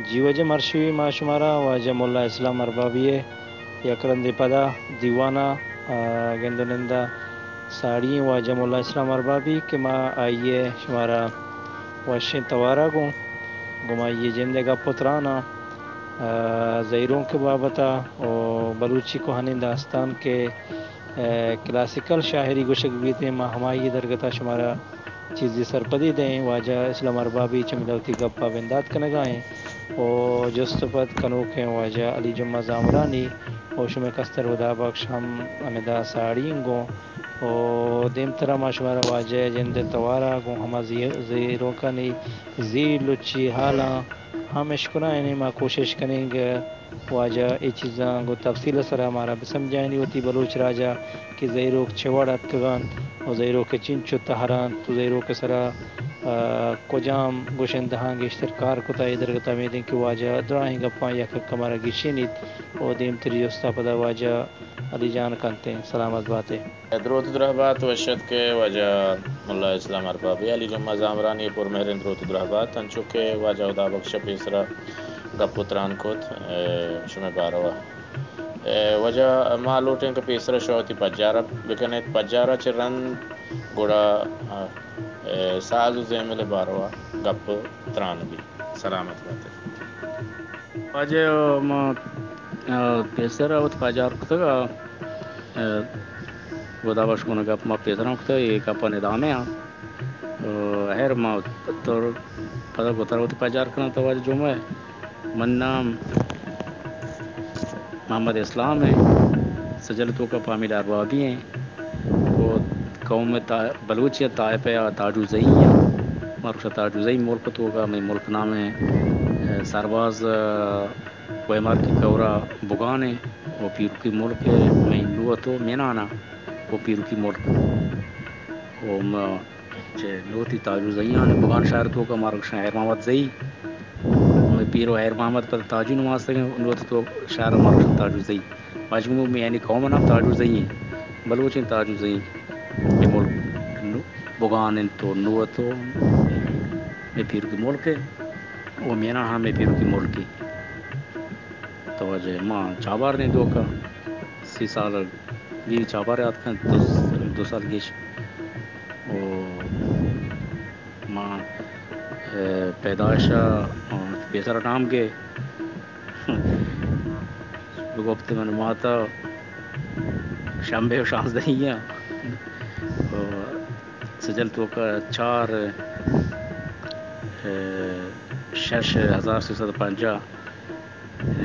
جیوج مرشوی ما شمارا واجہ ملا اسلام اربابی یکرند پدا دیوانہ گندنندہ ساڑی واجہ ملا اسلام اربابی کہ ما آئیے شمارا وشن توارا گمائیے جندے کا پترانا زیروں کے بابتا اور بلوچی کوہنند داستان کے کلاسیکل شاعری گوشک بھی تھے ماں ہمائی درگتا شمارا چیزی سرپدی دیں واجہ اسلام اربابی چملوتی گپا بندات کا نگائیں اور جستپت کنوک ہیں واجہ علی جمعہ زامرانی اوش میں کستر ودا بخش ہم امدا ساڑین گوں اور دیم طرح ماشوارا واجہ جند توارا گوں ہما زیروں کا نہیں زیر لچی حالاں ہم اشکنا یعنی ماں کوشش کریں گے واجہ یہ چیزاں کو تفصیل سر ہمارا بھی سمجھائیں نہیں ہوتی بلوچ راجہ کہ زیروک چھوڑت کگان اور زیرو کے چنچو تہران تو زیرو کے سرا کجام گوشن دہاں گے اشترکار کتا ادھر گتا میدیں کہ واجہ دراہیں گپاں یا کمارا گشینیت اور دیم تری استا پدا واجہ علی جان کنتے ہیں سلامت باتیں درود درہبات وشد کے وجہ ملا اسلام اربابی علی جمعہ زامرانی پر مہرین درود درہبات انچو کے واجہ ادا بخش پیسرا گپتران کوت شمع باروا وجہ مالوٹیں کہ پیسرا شوتی پجارہ بکنے پجارہ چرن گوڑا ساز زیمل باروا گپ تران بھی سلامت باتیں واجہ ما پیسرا وت پجار کتگا ودا بخش کو گپ ما پیسرا کتا یہ گپا ندامے ہر ما تور پدا گتر وت پجار کرنا تو واجہ جمعہ من نام محمد اسلام ہے سجلتوں کا پامل اربابی ہیں وہ قوم بلوچیت طائف تاجو زئی مارشا تاجو زئی ملک تو کا میں ملک نام ہے سرباز ویمار کی کورا بگان ہے وہ پیر کی ملک ہے میں لو تو مینانا وہ پیر کی ملک وہ لوتی تاجو زیان بگان شہر تو کا مارک شہر محمد زئی میں پیرو ہیر محمد پر تاجو نواز تھے لوت تو شہر مارک تاجو زئی مجموع میں یعنی قوم نام تاجو زئی بلوچ تاجو زئی میں ملک بگان تو نو تو میں پیر کی ملک ہے وہ مینا ہاں میں پیر کی ملک تو وجہ ماں چابار نے دو کا 30 سال بھی چابار یاد کا 2 سال گیش ماں پیدائش پیسر نام کے گفت من ماتا شنبے و شانزدہیاں سجل تو کا 4/6/1350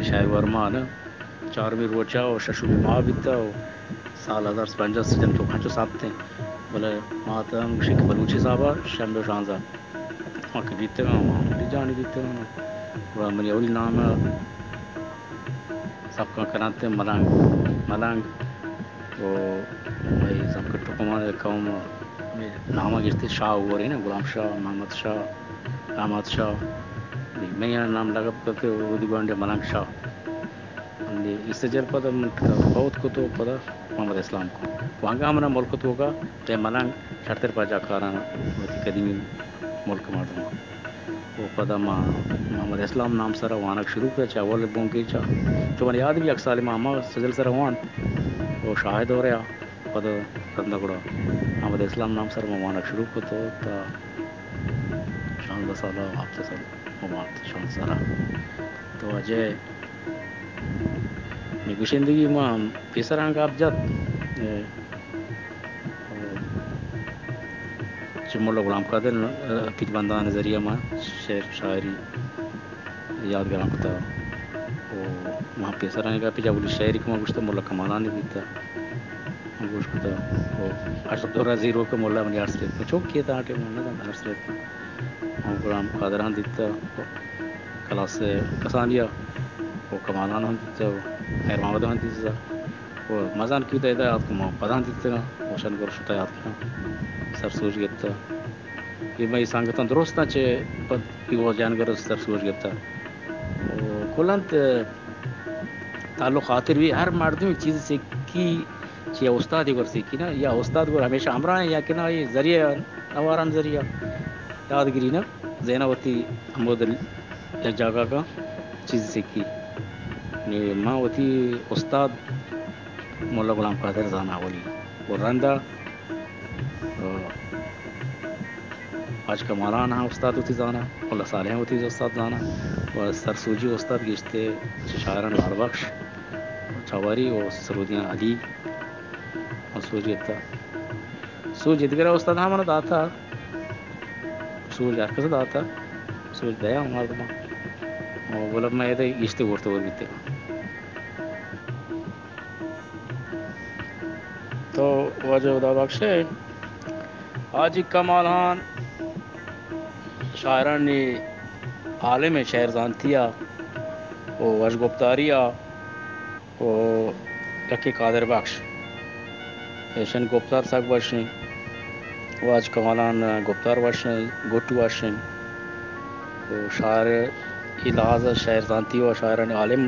شاعر ورمان 4 روچا اور ششو ماہ بیتا سال 1050 سجل تو کھانچو ساتھ ہیں بولے ماتا شیخ بلوچی صاحبہ شنبے و شانزہ وہاں کے بیتے گا وہاں جانی بیتے گا وہ منی اولی نام سب کا کراتے ہیں ملنگ وہ سب کا ٹکمان قوم نامہ گرتے شاہ ہوا رہی نا غلام شاہ محمد شاہ احمد شاہ میں یہاں نام لگا کرتے وہ دیوانڈے ملنگ شاہ اس سے جل پتہ بہت کو تو پتہ محمد اسلام کو وہاں کا ہمارا ملک تو ہوگا تے ملنگ چھڑتر پاجا کارانا بہت قدیمی ملک مردوں وہ پتہ محمد اسلام نام سر وانک شروع کیا چاہ وہ لبوں کی چاہ جو من یاد بھی ایک سال ماما سجل سر وان وہ شاہد ہو رہا پتہ کندہ گڑا محمد اسلام نام سر وانک شروع کو تو تا 16 سال ہفتے سال مبارک 16 سال تو اجے نگوشندگی ماں پیسران کا ابجد مولا غلام قادر کچھ بندہ نظریہ ماں شعر شاعری یادگار ہوتا وہاں پیسران کا پہ جب شاعری کو گوشتا مولا کمالانی بیتا گوشت وہ اشرف دورہ زیرو کا مولا منی آرس ریت میں چوک کیا تھا آٹے مولا دا آرس ریت میں غلام قادران دیتا کلاس کسانیہ وہ کمالان ہم دیتا خیر محمد ہم دیتا وہ مزان کیوں دیتا ہے آپ کو پدان دیتا وہ شن گروہ شتا ہے آپ کا سر سوچ گیتا کہ میں سانگتاں درست نہ چھے پد وہ جانگر سر سوچ گیتا کلانت تعلق خاطر بھی ہر مردوں ایک چیز سے کی چھے استاد ہی ورسی کی نا یا استاد ور ہمیشہ ہمراہ ہیں یا کہ نا یہ ذریعہ نواران ذریعہ یادگیری نا زیناوتی حمود ایک جگہ کا چیز سیکھی ماں ہوتی استاد مولا غلام قادر زانا والی وہ رندہ آج کا مولانا استاد ہوتی زانا مولا صالح ہوتی استاد زانا و سر سوجی استاد گشتے شاعران لال بخش چواری و سرودیاں علی اور سوجی تا سوج ادگرا استاد ہمارا داتا سوج ارکس داتا سوج دیا ہمارا ماں بولا میں یہ گشتے گورتے اور بیتے تو وجہ خدا بخش ہے آج کمالان شاعران نے عالم شہر زانتیا و وج گفتاریا و لکی قادر بخش ایشن گفتار ساک باشیں و آج کمالان گفتار باشیں گوٹو باشیں و شاعر ای لحاظ شہر زانتی و شاعران عالم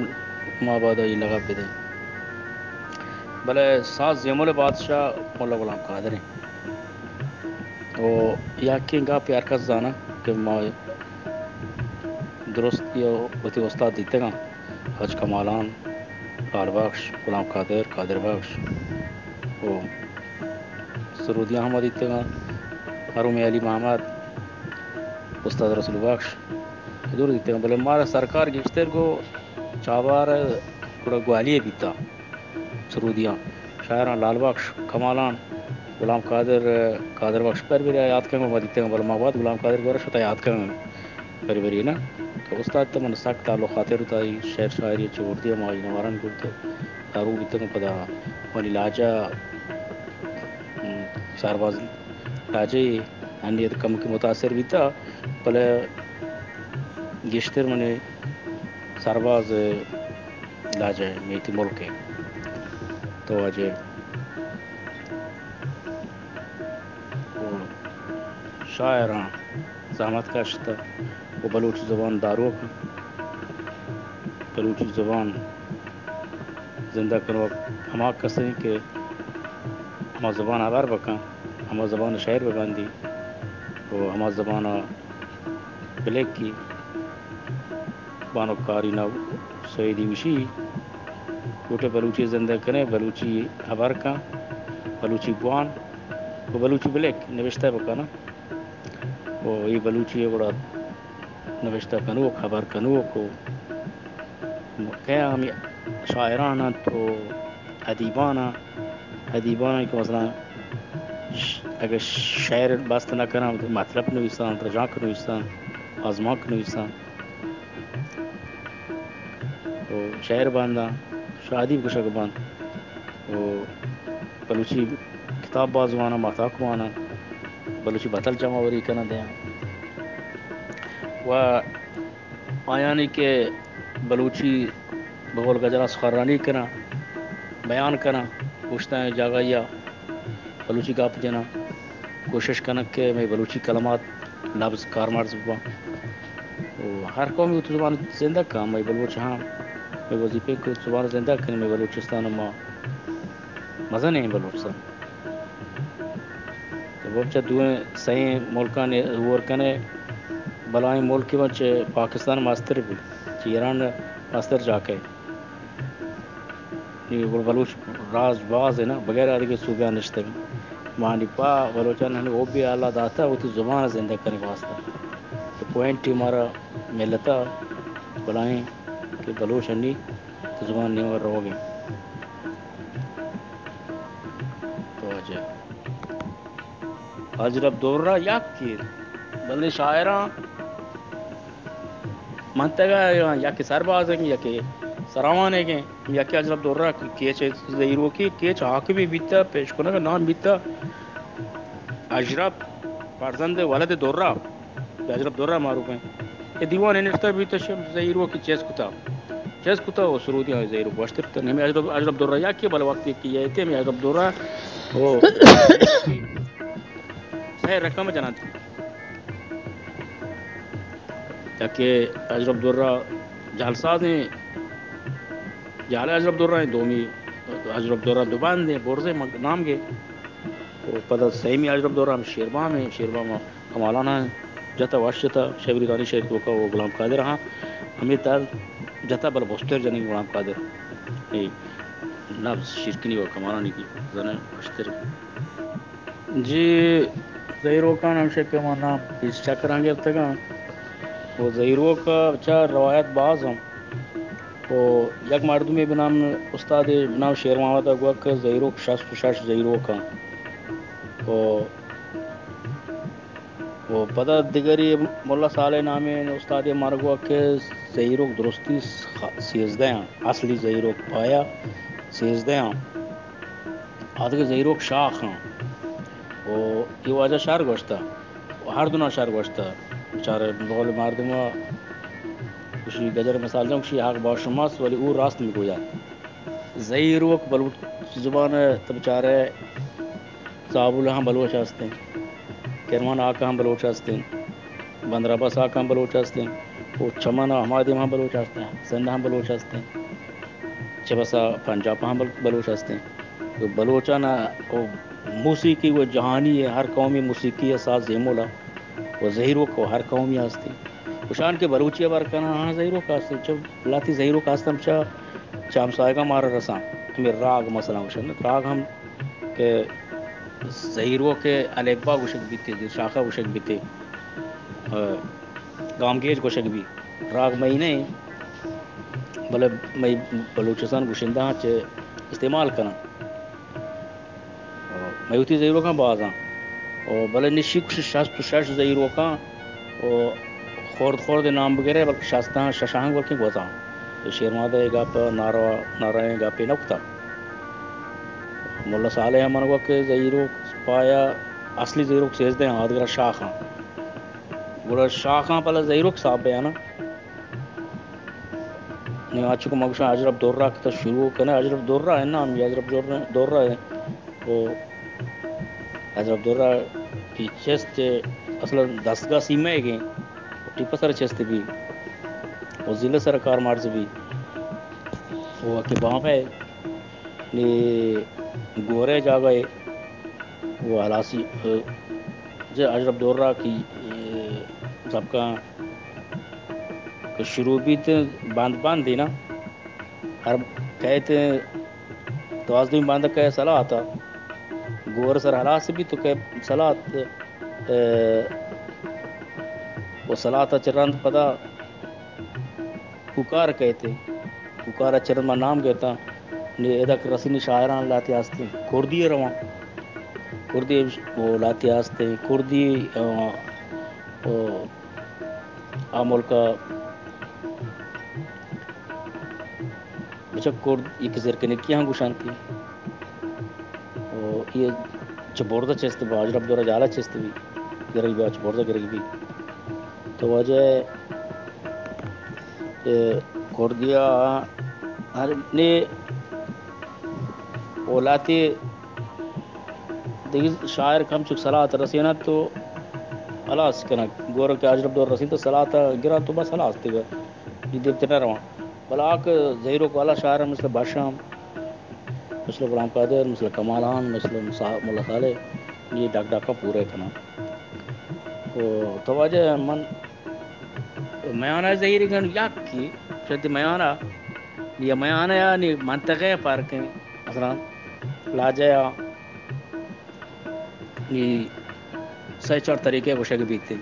ما بعد ای لگا بدیں بلے ساز زیمول بادشاہ مولا غلام قادر ہیں تو یا کنگا پیار کا زانا کہ ما درست یا ہوتی استاد دیتے گا حج کمالان لال بخش غلام قادر قادر بخش وہ سرودیاں ہم دیتے گا حروم علی محمد استاد رسول بخش دور دیتے گا بلے ہمارا سرکار گشتر کو چابار بڑا گوالیے بیتا سرودیاں شاعران لال بخش کمالان غلام قادر قادر بخش پر بھی یاد کریں گے دیتے ہیں بل ماباد غلام قادر گورش ہوتا یاد کریں گے پر بھی نا تو استاد تو من سخت تعلقات ہوتا ہے شعر شاعری چھوڑ دیا ماج نوارن کو تو دارو دیتے ہیں پدا ولی لاجا سارباز لاجے انیت کم کے متاثر بھی تھا بل گشتر منے سارباز لاجا میتی ملک ہے تو آج شاعراں زحمت کشتا وہ بلوچی زبان دارو بلوچی زبان زندہ کرو ہما کسیں کہ ہما زبان آبار بکاں ہما زبان شاعر ببندی وہ ہما زبان بلیک کی بانو کاری نہ سویدی وشی گوٹے بلوچی زندہ کریں بلوچی آبار کا بلوچی گوان وہ بلوچی بلیک نوشتہ بکا نا وہ یہ بلوچی بڑا نوشتہ کنو خبر کنو کو کیا ہم شاعرانا تو ادیبانا کہ مثلا اگر شعر بست نہ کرنا تو مطلب نویسان رجاک نویسان آزماک نویسان تو شعر باندھا شادی کشک باندھ وہ بلوچی کتاب بازوانا ماتاک وانا بلوچی بطل جمعوری کرنا دیا و آیانی کہ بلوچی بغول گجرہ سخرانی کرنا بیان کرنا پوچھتا ہے جاگا یا بلوچی کا دینا کوشش کرنا کہ میں بلوچی کلمات لفظ کارمار زبان ہر قومی تو زبان زندہ کام میں بلوچ ہاں میں وظیفے کو زبان زندہ کرنے میں بلوچستان میں مزہ نہیں بلوچستان بچہ دوئیں صحیح ملکان نے ورکنے بلائیں ملک کے بچے پاکستان ماستر بھی ایران ماستر جا کے بلوچ راز باز ہے نا بغیر آدھے کے صوبہ نشتے میں مانی پا بلوچان نے وہ بھی اللہ داتا وہ تو زبان زندہ کرنے کے واسطہ تو پوائنٹ ہمارا ملتا بلائیں کہ بلوچ ہنی تو زبان نہیں اور رہو گے تو اجرب دورہ یک کی بلے شاعراں منتگا یا کہ سرباز ہیں یا کہ سراوان ہیں یا کہ اجرب دورہ کیچ زیرو کی کیچ حاکمی بیتا پیش کرنے کا نام بیتا اجرب فرزند ولد دورہ اجرب دورہ معروف ہیں یہ دیوان نشتہ بیتا زیرو کی چیز کتا وہ سرودی ہیں زیرو باشتر کتا نہیں اجرب دورہ یا کہ بل وقت کی یہ تھے میں اجرب دورہ وہ ہے رقم جنات تاکہ اجرب درہ جالساز ہیں جال اجرب درہ ہیں دومی اجرب درہ دوبان دیں بورزے نام گے وہ پتہ صحیح میں اجرب درہ ہم شیربام ہیں شیربام کمالانا ہیں جتا واشتا شبری دانی شیر تو کا وہ غلام قادر ہاں ہمیں تار جتا بل بوستر جنی غلام قادر ای نفس شرکنی و کمانانی کی زنه اشتر جی زیرو کا نام شک مانا اس چکرانگے اب تک وہ زیرو کا اچھا روایت بعض ہم وہ یک مردمی بنام استاد بنام شیر محمد اگوا کا زیرو شش زیرو کا وہ پتہ دیگری مولا صالح نامی استاد مارگوا کے زیرو درستی سیزدہ ہیں اصلی زیرو پایا سیزدہ ہیں آدھے کے زیرو شاخ ہیں وہ یہ واجہ شہر گوشتا ہر دنیا شہر گوشتا بیچارے بغل مردمہ کشی گجر مثال جاؤں کشی حق باشماس ولی او راست میں گویا زیرو بلوچ زبان ہے تو بیچارے صابول ہم بلوچ ہستے ہیں کرمان آقا ہم بلوچ ہستے ہیں بندراباس آقا ہم بلوچ ہستے ہیں وہ چمن ہمادی ہم بلوچ ہستے ہیں سندھ ہم بلوچ ہستے ہیں چبسا پنجاب ہم بلوچ ہستے ہیں تو بلوچانا وہ موسیقی وہ جہانی ہے ہر قومی موسیقی ہے ساز زیمولا وہ زہیرو کو ہر قومی ہستے ہیں کشان کے بلوچی بار کنا ہاں زہیرو کا ہستے جب لاتی زہیرو کا ہستم چام سائگا مارا رساں ہمیں راگ مثلا وشن راگ ہم کہ زہیرو کے الفبا گوشک بیتے دیر شاخہ گوشک بیتے گامگیج گوشک بھی راگ میں نہیں بلے میں بلوچستان گوشندہ ہاں چے استعمال کرنا میں ہوتی زہیرو کا بازاں اور بلے نشی کچھ شش زہیرو کا خورد نام بگرے بلکہ شاستان ششانگ بلکہ گوزاں شیر مادہ گا پہ نارائن گا پہ نکتا مولا صالح منگوا کے زہیرو پایا اصلی زہیرو سیزدے ہیں آدھگرہ شاخاں گوڑا شاخاں پہلے زہیرو صاحب بیانا نہیں آج کو مگشان اجرب دورہ کتا شروع کرنا اجرب دورہ ہے نام یہ اجرب دورہ ہے وہ اجرب دورہ کی چست اصلا دستگاہ سیمہ ہے گئیں ٹیپا سر چست بھی وہ ضلع سرکار مارز بھی وہ کہ وہاں پہ گورے جا گئے وہ حلاسی جو اجرب دورہ کی سب کا شروع بھی تو باندھ دی نا ہر کہتے تو آج دن باندھ کہ صلاح آتا گور سر حلاس بھی تو کہ صلاح وہ صلاح تا چرند پدا پکار کہتے پکارا چرند میں نام کہتا ادھک رسینی شاعران لاتے آستے کردی رواں کردی وہ لاتے آستے کردی آمول کا بچہ کورد ایک زرکنکی ہاں گوشانتی اور یہ چبوردہ چست بھی اجرب دورہ جالا چست بھی گرگ بھی چبوردہ گرگ بھی تو وجہ کردیا ہر نے اولاتی دیکھ شاعر کم چک صلاح رسینا تو حلاس کنا گورو کے اجرب دور رسین تو صلاح گرا تو بس حلاس تے گا یہ دیکھتے نہ رواں بلاک زہیرو کو والا شاعر مثل باشام مثل غلام قادر مثل کمالان مثل مولا صالح یہ ڈاکا پورے کنا تو وجہ من میانہ زہیری گن یک کی شد میانہ یہ میانہ یعنی منطقے فرق ہیں مثلا لاجیا یہ سی چار طریقے کو شک بیتے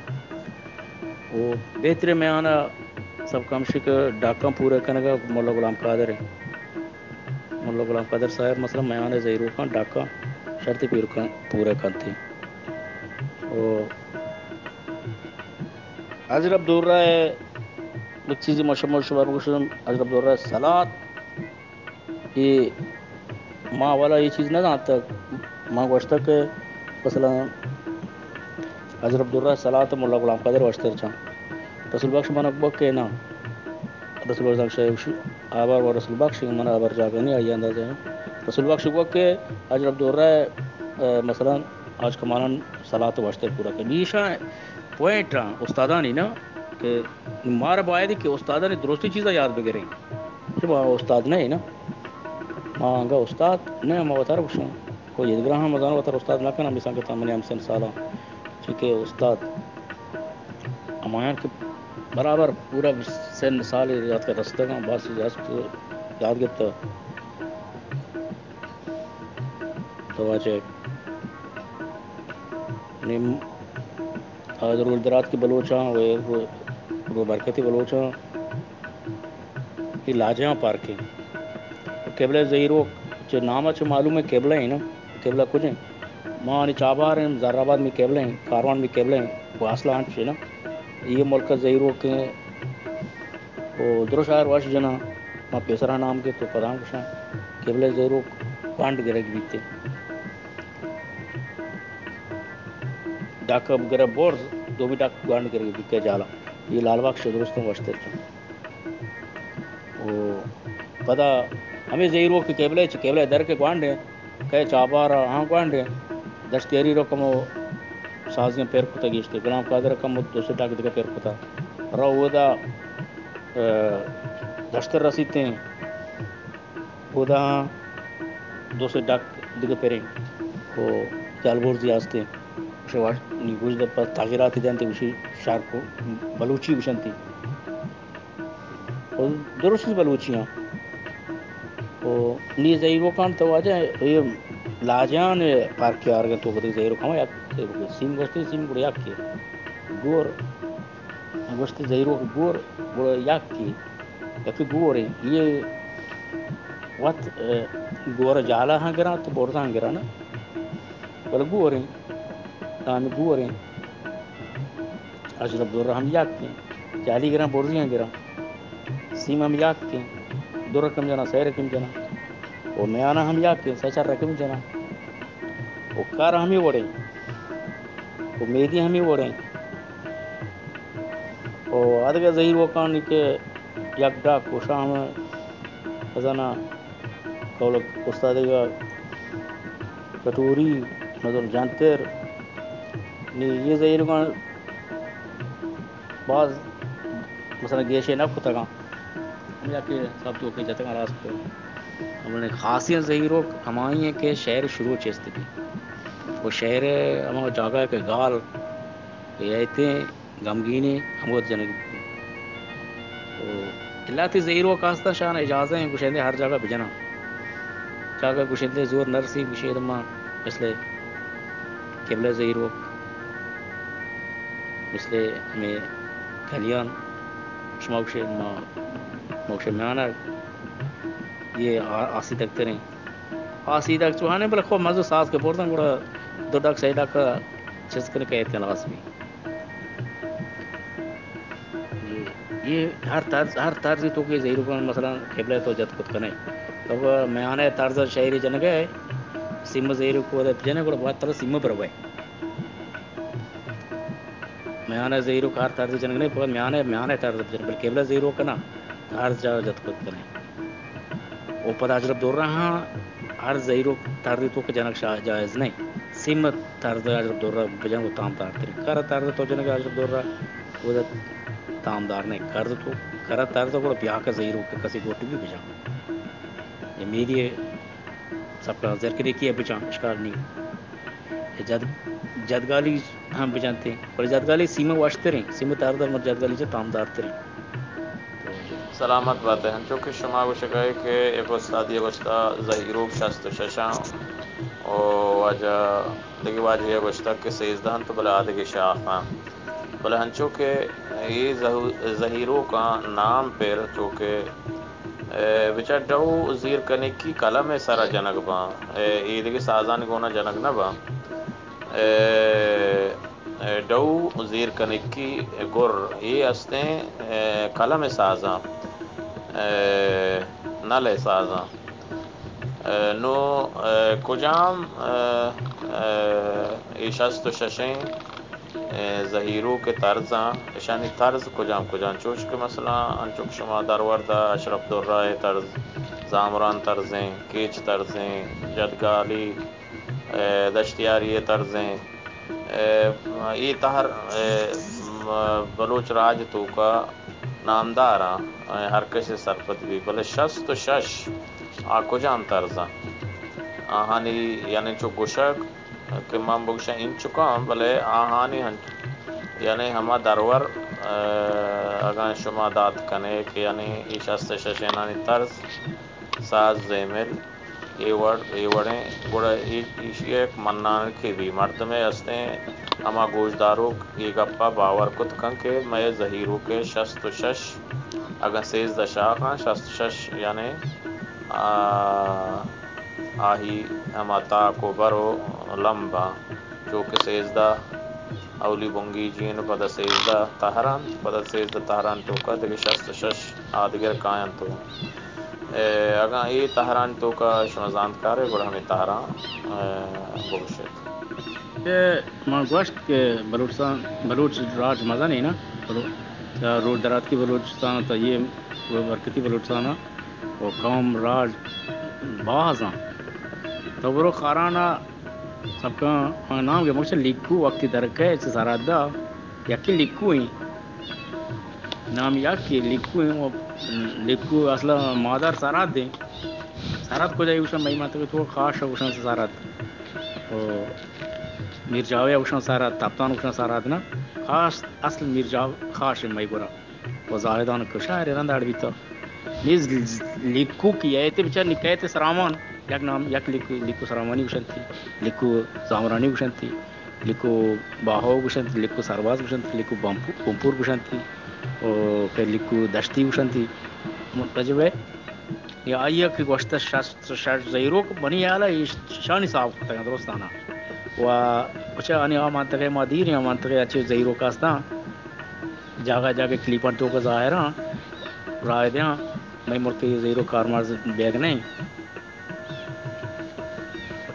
وہ بہتر میانہ سب کم شک ڈاکاں پورے کرنے گا مولا غلام قادر ہے مولا غلام قادر صاحب مثلا میانہ زہیرو کا ڈاکاں شرط پورے کرتے اجرب دور رہا ہے ایک چیزی مشمول شبار بکشن اجرب دور رہا ہے صلاة یہ ماں والا یہ چیز نہ جانتا ماں گوشتا کہ مثلا اجرب دور رہا ہے صلاة مولا غلام قادر واشتر چاں رسول بخش من اکبر کہ نا رسول بخش آبار و رسول بخش من آبار جاگا نہیں آئی اندازہ ہے رسول بخش کو کہ اجرب دور رہا ہے مثلا آج کمانا صلاة واشتر پورا کہ نیشا پوائنٹ رہا استادانی نا کہ مارا باید کہ استادانی درستی چیزیں یاد بگریں جب استاد نہیں نا ماں گا استاد نہیں ماں بتا رہا کچھ کوئی ادگرہ ہم مزانو بتا رہا استاد نہ کرنا مثال کہتا میں نے ہم سن سالہ چونکہ استاد ہمایاں کے برابر پورا سن سال یاد کا رستہ کا بس یاد کرتا تو آج نیم ضرور درات کے بلوچاں وہ برکتی بلوچاں یہ لاجیاں پارکیں قبلہ زہیرو جو نام اچھا معلوم ہے قبلہ ہیں نا قبلہ کچھ ہیں ماں چابار ہیں زہر آباد میں قبلہ ہیں کاروان میں قبلہ ہیں وہ اصلہ ہنچ ہے نا یہ ملک زہیرو کے وہ درو شاعر واش جنا ماں پیسرا نام کے تو پدھان کشاں قبلہ زہیرو کانڈ گرے کے بیتے ڈاک گرے بور دو بھی ڈاک گانڈ گرے کے بیتے جالا یہ لال باغ سے درستوں واشتے تھے وہ پتہ ہمیں زہیرو کے قبلہ در کے گوانڈ ہیں کہے چابار ہاں گوانڈ ہیں دشتیری رقم سازیاں پیر کتا گیشتے غلام قادر رقم دوسرے ڈاک دکھا پیر کتا رو دا دشتر رسیتے ہیں وہ دا دوسرے ڈاک دکھا پیریں وہ جالبورزی آستے اسے نیگوز دا پاس تاغیراتی دینتے اسی شہر کو بلوچی بشنتی اور درست بلوچیاں وہ نی زہیرو کان تو آجائے یہ لاجیان پارک کے آرگن تو کدی زہیرو کھاما یک سیم گوشتی سیم گوڑا یک کی گور گوشتی زہیرو گور گوڑا یک کی یکی گور ہیں یہ وقت گور جالا ہاں گرا تو بورتا ہاں گرا نا بل گور ہیں نامی گور ہیں اشرف دور ہم یک کی جالی گرا بورزی ہاں گرا سیم ہم یک کی دو رقم جنا سہ رقم جنا وہ میانا ہم یک کی سہ چار رقم جنا وہ کار ہمیں وڑیں وہ میدی ہمیں وڑیں وہ آدھگا زہیر وکان کے یک ڈاک کو شام خزانہ کولک استادگا کٹوری نظر جانتر یہ زہیر وکان بعض مثلا گیشے نہ کھتا گا ہم یا کہ سب تو کہ جاتے گا راست کو ہم نے خاصیت زہیرو ہمائی ہیں کہ شہر شروع چیستے بھی وہ شہر ہمارا جاگا کہ گال یہ اتنے غمگینے ہم جنگ اللہ تی زہیرو کاستا شان اجازہ ہیں گشندے ہر جگہ بجنا جاگا گشندے زور نرسی گشید ماں مثل قبلہ زہیرو مثل ہمیں کھلیان شماوش ماں موکش میانا یہ آسی تکتے رہیں آسی تک چوہانے بلے خوب مزو ساز کے پورتاں گوڑا دو ڈاک سی ڈاک چیز کرنے کہتے ہیں لازمی یہ ہر طرزی تو کہ زہیرو کن مثلا قبلہ تو جد کت کنے تو میں آنے طرز شہری جنگ ہے سیم زہیرو کو جنگ گوڑا بہت طرز سیم پر ہوئے میں آنے زہیرو کا ہر طرز جنگ نہیں پہت میں آنے طرز جنگ بل قبلہ زہیرو کنا ہر جا جد کت کنے وہ پتہ اجرب دور رہا ہر زہیرو طرز تو کہ جنگ جائز نہیں سیم طرز اجرب دور رہا بجنگ وہ تام دار تری کار طرز تو جنگ اجرب دور رہا وہ تامدار نہیں کرد تو کرد طرز کو بیاہ کا زہیرو کہ کسی گوٹی بھی بجا یہ میری سب کا ذکر دیکھی ہے بچان اشکال نہیں جدگالی ہم بجانتے ہیں اور جدگالی سیمہ واشتے رہیں سیمہ طرز اور جدگالی سے تامدار تریں سلامت باتیں ہیں چونکہ شما کو شکایے کہ ایک استادی گوشتا زہیرو شست ششاں اور واجہ دیکھی واجہ گوشتا کہ سیزدان تو بلا آدھے شاخاں بلے ہنچو کہ یہ زہیرو کا نام پیر چونکہ بچا ڈو زیر کنے کی کلم سارا جنگ با یہ دیکھے سازان گونا جنگ نہ با ڈو زیر کنے کی گر یہ استیں کلم سازاں نل سازاں نو کجام ایشست و ششیں زہیرو کے طرزاں اشانی طرز کجام چوش کے مثلا انچوک شما دروردہ اشرف درائے طرز زامران طرزیں کیچ طرزیں جدگالی دشتیاری طرزیں یہ تہر بلوچ راج تو کا نامداراں ہر کسی سرپت بھی بلے شست و شش آ کجام طرزاں آہانی یعنی چو گشک کہ ماں بگشا ان چکا بلے آہانی یعنی ہما درور اگاں شما داد کنے کہ یعنی ای شست ششینانی طرز ساز زیمل ایوڑیں گوڑا ایک منان کی بھی مردمے ہستیں اما گوشدارو ای گپا باور کت کن کہ میں ظہیرو کے 66 اگاں 13 شاخاں 66 یعنی آہی اما تا کو برو لمبا جو کہ 13 اولی بنگی جین پدا 13 تہران پدا 13 تہران تو کا دیکھ 66 آدگر کائن تو اگاں ای تہران تو کا شمزاند کارے گوڑا ہمیں تہران بگشت یہ ماں گوشت کے بلوچستان بلوچ راج مزہ نہیں نا روڈ درات کی بلوچستان تو یہ برکتی بلوچستان وہ قوم راج بعض ہیں تو برو خارانہ سب کا نام کے مجھے لکھو وقتی درکے سارا دا یکی لکھو ہی نام یکی لکھو ہی وہ لکھو اصلا مادر سارات دیں سارات کو جائے اوشن مہی ماتا کہ تو خاص اوشن سے سارات مرجاوی اوشن سارات تابتان اوشن سارات نا خاص اصل مرجاو خاص مہی گورا وہ زاہدان کو شاعر رنداڑ بیتا نیز لکھو کی ایتے بچار نکایت سرامان یک نام یک لکھو سرامانی اوشن تھی لکھو زامرانی اوشن تھی لکھو باہو اوشن تھی لکھو سرباز اوشن تھی لکھو پمپور اوشن تھی اور پھر لکھو دشتی اوشن تھی متجب ہے یہ آئیے کہ گوشت شاش زیرو کو بنی آلا شانی صاحب کرتا ہے درستانا و اچھا آنی آمانتا ہے مادیر آمانتا ہے اچھے زیرو کاستا جاگہ جاگہ کلیپان تو کا ظاہران رائے دیاں میں ملکی زیرو کارمارز بیگ نہیں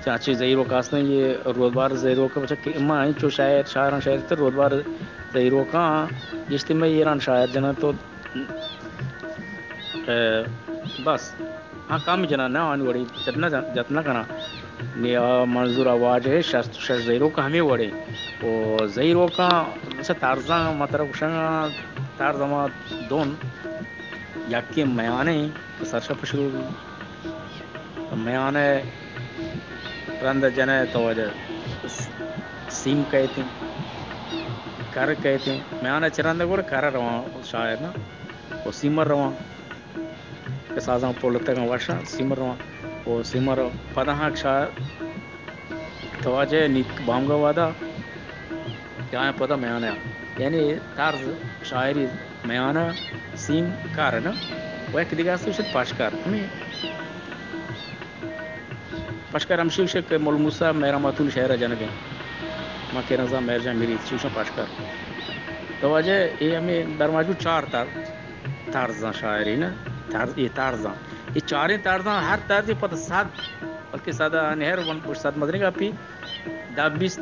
اچھے زیرو کاستا یہ رودبار زیرو کا بچہ اما ہیں چو شاعران شاعر تر رودبار زیرو کا اجتماعی ایران شاعر جنا تو بس ہاں کام جنا نہ آنی وڑی جتنا کنا نیا منظور آواز ہے شش زیرو کا ہمیں وڑے اور زیرو کا اسے تارزاں مطلب شنگا تارزاں دون یکی میانے سرشا پشرو میانے رند جنے تو سیم کہتے ہیں کر کہتے ہیں میانے چرند گوڑ کر رواں شاعر نا وہ سیمر رواں سازاں پولتا کا واشا سیمر رواں وہ سیمر پدا ہاں شاعر تواجہ نیک بامگا وادا کیا ہے پدا میانے یعنی طرز شاعری میانا سیم کار نا وہ ایک دیگه است شد پاشکار همین پاشکار هم شیوشه که ملموسا مهراماتون شهر جنگه ما که نظام مرجع میرید شیوشه پاشکار تواجه یہ ہمیں در مجموع 4 طرزاں شاعری نا یہ طرزاں یہ 4 طرزاں ہر طرز پتہ 7 بلکہ سادہ نہر ون پوش 7 مدنی کا پی دا 20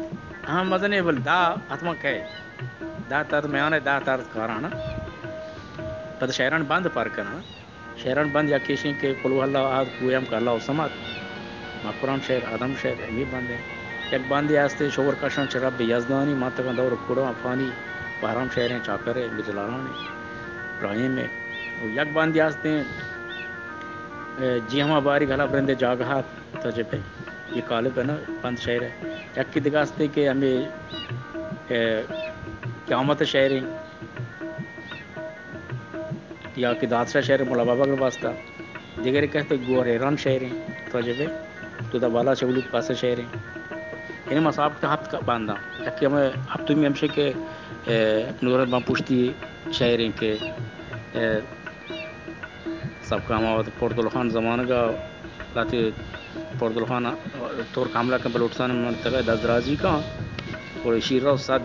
ہاں مدنی بل دا اتما کہ دا طرز میں آنے دا طرز کارانا پتہ شاعران بند پر کرنا شاعران بند یا کشیں کہ قلو اللہ آد کویم کا اللہ سمات ما قرآن شعر آدم شعر امی بند ہے یک باندی آستے شور کشن شراب یزدانی ماتکان دور کڑا افانی بحرام شعر ہیں چاکر ہے بجلالان ہے ابراہیم میں یک باندی آستے ہیں جی ہما باری گھلا برندے جاگہات تجب ہے یہ قالب ہے نا بند شعر ہے یک کی دکھاستے کہ ہمیں قیامت شعر ہیں یا کہ دادشاہ شعر مولا بابا کے واسطہ دیگر کہتے گور ایران شعر ہیں تجب ہے تو دا بالا شغلوت پاس شعر ہیں انہیں مصاب کا ہفت باندھا کہ ہمیں ہفتوں میں ہمشے کے نورت بام پوشتی شعر ہیں کہ سب کا ہمارا پورتل خان زمانہ کا لاتے پورتل خان طور کاملہ کا بلوچستان میں منتقہ دزرازی کا اور شیراز ساتھ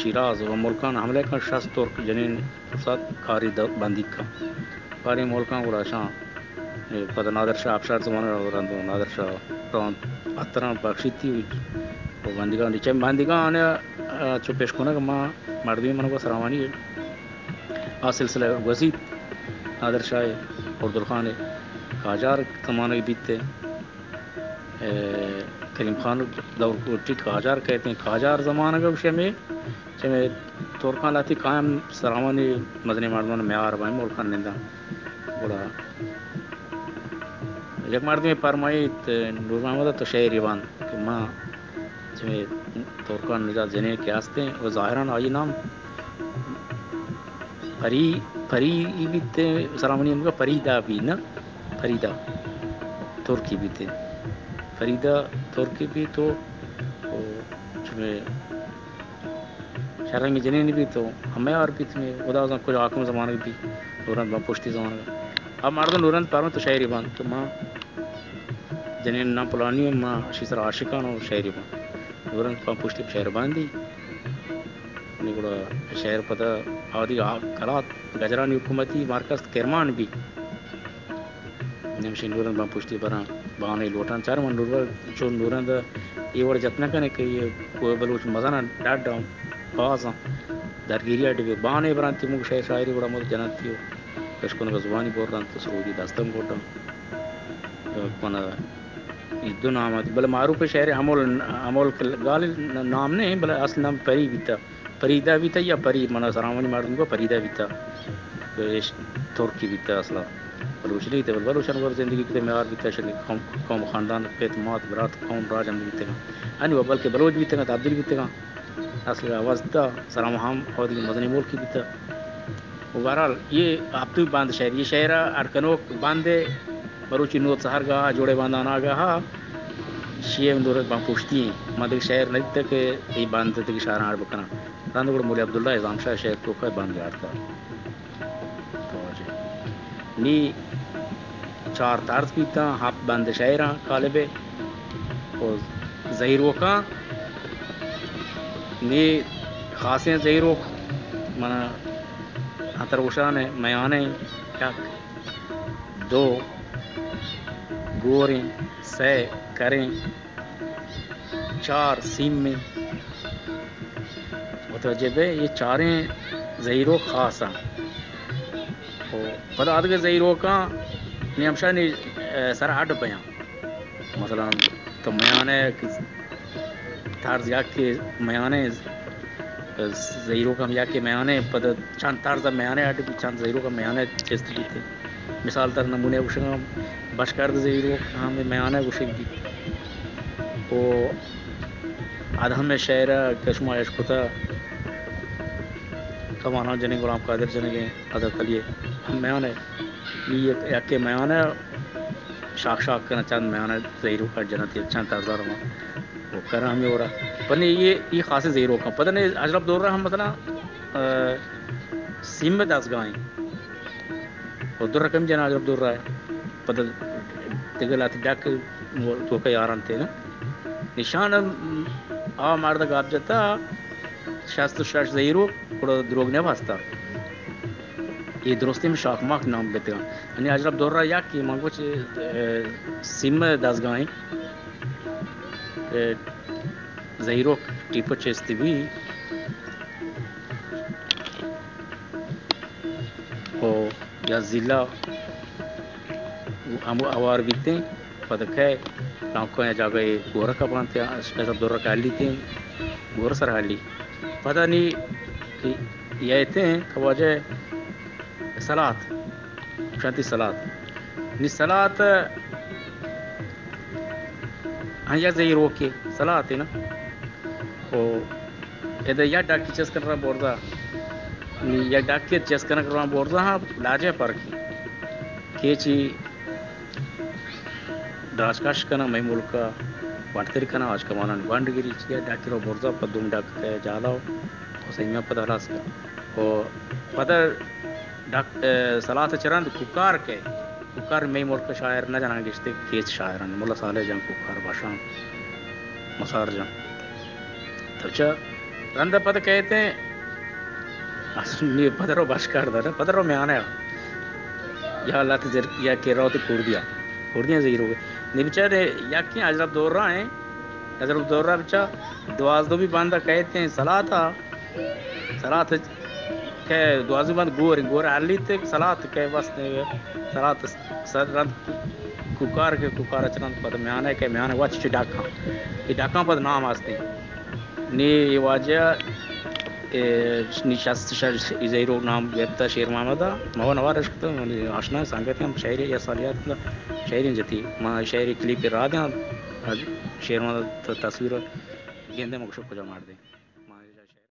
شیراز و ملکان حملے کا شخص طور جنین ساتھ کاری بندی کا کاری ملکان کو راشاں پتہ نادر شاہ آبشار زمانہ رندو نادر شاہ رون اتران بخشی تھی وہ بندگان نیچے بندگان آنے چو پیش کھونا کہ ماں مردمی منو کو سرامانی ہے آ سلسلہ وزید نادر شاہ عبدال خان قاجار زمانے بیتے کریم خان دور کوٹی قاجار کہتے ہیں قاجار زمانہ کا وشے میں چمے تورکان لاتی قائم سرامانی مدنی مردمان معیار بائی ملکان نندا بڑا یک مرد میں فرمائیت نور محمد تو شعر ایوان کہ ماں چمے تورکان نجات جنے کے آستے ہیں وہ ظاہران آئی نام پری بیتے سلامانی ہم کا فریدا بھی نا فریدا ترکی بیتے فریدا ترکی بھی تو شرنگ جنین بھی تو ہمیں اور بھی تمہیں خدا کچھ آکم زمانے بھی نورند با پشتی زمانے اب مردم نورند پاروں تو شاعری بان تو ماں جنین نام پلانی ہوں ماں شیسر عاشقان ہوں شاعری بان نورند با پشتی شاعر بان دی نکڑا شہر پتہ آدھی کلات گجرانی حکومتی مرکز کرمان بھی نمشی نورند با پشتی بران بانے لوٹان چار من نورند یہ وڑ جتنا کنے کہ یہ کوئی بلوچ مزانا ڈاٹ ڈاؤں بازاں درگیری اڈی بانے برانتی مگ شاعری بڑا مد جنتی ہو کشکن کا زبانی بول رہا تو سرودی دستم بول رہا کنا دو نام آتی بلے معروف شہر عمول غالب نام نہیں بلے اصل نام پری بیتا فریدا بیتا یا پری منا سرامانی مردم کو فریدا بیتا ترکی بیتا اصلا بلوچ نہیں تھے بلوچان کو زندگی کے معیار بیتا شکل قوم خاندان اعتماد برات قوم راج ہم بیتے گا یعنی وہ بلکہ بلوچ بیتے گا تبدیل بیتے گا اصل آواز تھا سلام ہم اور مدنی ملک کی بیتا بہرحال یہ آپ تو باندھ شہر یہ شہر ارکنوک باندھے بروچی نوت سہر گاہ جوڑے باندھانا گاہ شیئم دورت بان پوشتی ہیں مدک شہر نہیں تک یہ باندھتے تھے کہ شہر آر بکنا راندو گوڑا مولی عبداللہ اعظام شاہ شہر تو کوئی باندھ جاتا نی چار تارز پیتا ہاپ باندھ شہرہ کالبے اور زہیروکاں نی خاصیں زہیروک منا ہتر وشانے میانے یک دو گوریں سے کریں چار سیم میں متوجہ بے یہ چاریں زہیرو خاص ہیں پتہ آدھگے زہیرو کا نیمشا نے سر ہٹ بیاں مثلا تو میانے تارز یا کے میانے زہیرو کا یا کے میانے پتہ چند تارز میانے ہٹ بھی چند زہیرو کا میانے چیزتی بھی تھے مثال تر نمونے وشنگا بشکرد زہیرو ہمیں میانے وشنگ بھی وہ آدھم میں شہرہ کشمہ عشقتا کمانا جنیں غلام قادر جنیں گے حضرت علی ہم میانے یہ یک کے میانے شاک شاک کرنا چند میانے زہیرو کا جنتی چند تارزار ہوں وہ کرنا ہمیں ہو رہا پر نہیں یہ خاص زہیرو کا پتہ نہیں اجرب دور رہا ہم مثلا سیم میں دس گائیں اور دور رقم جنا اجرب دور رہا ہے پتہ تگل آتی ڈاک تو کئی آران تھے نا نشان آ مرد گاب جاتا شاست شاش زہیرو کڑا دروگ نہیں بھاستا یہ درستی میں شاک ماک نام بیتے گا یعنی اجرب دور رہا یا کہ مانگو چھے سیم میں دس گائیں زہیرو ٹیپو چیستی بھی یا ضلع ہم اوار بیتے ہیں پتہ ہے ناکو ہیں جاگہ گورا کا پانتے ہیں ایسا دورہ کا حلی تھے گورا سر حلی پتہ نہیں کہ یہ ایتے ہیں خواجہ صلات شانتی صلات نی صلات ہاں یا زہیر اوکے صلات ہے نا ادھر یا ڈاکی چیز کر رہا بوردا یا ڈاکی چیز کر رہا بوردا ہاں لاجے پر کی چی دراجکاش کنا میں ملکا وانتر کنا آج کمانا وانڈ گیری چیا ڈاکی رو بوردا پا دوم ڈاک جالا ہو سیمیاں پتہ حلاس کر اور پتہ صلات چران ککار کے ککار میں ملک شاعر نہ جانا گشتے کیس شاعران مولا صالح جان ککار باشان مسار جان تو چا رند پتہ کہتے ہیں پتہ رو باشکار دارا پتہ رو میں آنا یا اللہ تے یا کہ رو تے کوردیاں زہیر ہو گئے نہیں بچارے یا کہ اجرب دور رہا ہیں اجرب دور رہا بچا دوازدو بھی باندھا کہتے ہیں صلات کہ دوازدو باندھ گور علی تے صلات کہ واسطے صلات سر رند ککار کے ککار اچرند پتہ میں آنا ہے کہ میں آنا واچ چی ڈاکاں یہ ڈاکاں پتہ نام آستے ہیں نی یہ واجہ نشست زہیرو نام بیتا شیر محمدہ مہو نوار رشکتا آشنا سانگت ہیں شاعری یا سالیات شاعری جتی ماں شاعری کلیپ کے را دیں شیر محمدہ تصویر گیندے مکشب کو جا مار دیں